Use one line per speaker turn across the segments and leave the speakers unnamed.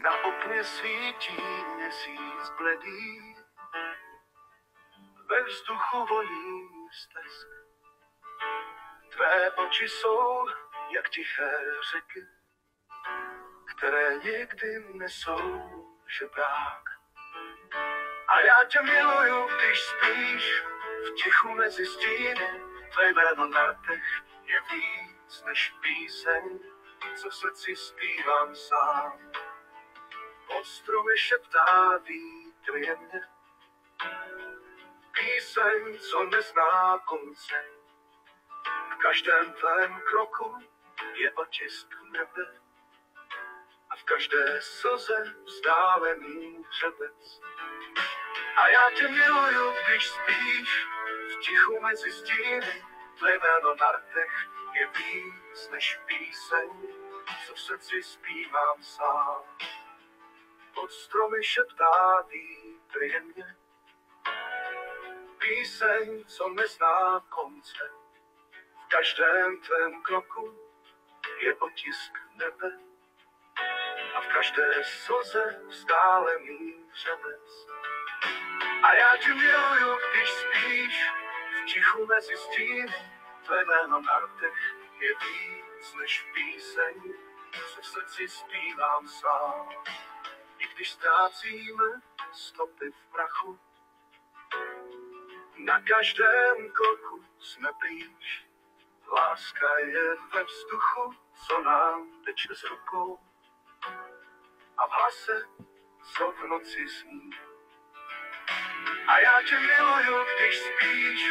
Na okně svítí měsíc bledý, ve vzduchu voní stesk. Tvé oči jsou jak tiché řeky, které nikdy nesou žebrák. A já tě miluju, když spíš v tichu mezi stíny. Tvé jméno na rtech je víc než píseň, co v srdci zpívám sám. Pod stromy šeptá vítr jemně, píseň, co nezná konce. V každém tvém kroku je otisk nebe a v každé slze vzdálený hřebec. A já tě miluju, když spíš v tichu mezi stíny. Tvé jméno na rtech je víc než píseň, co v srdci zpívám sám. Pod stromy šeptá vítr jemně, píseň, co nezná konce. V každém tvém kroku je otisk nebe a v každé slze vzdálený hřebec. A já tě miluju, když spíš v tichu mezi stíny. Tvé jméno na rtech je víc než píseň, co v srdci zpívám sám. I když ztrácíme stopy v prachu, na každém kroku jsme blíž. Láska je ve vzduchu, co nám teče z rukou, a v hlase, co v noci zní. A já tě miluju, když spíš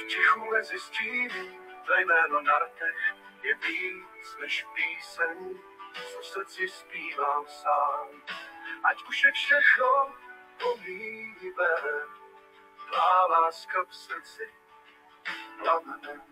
v tichu mezi stíny. Tvé jméno na rtech je víc než píseň, co v srdci zpívám sám. Ať už je všechno pomíjivé, tvá láska v srdci plamenem.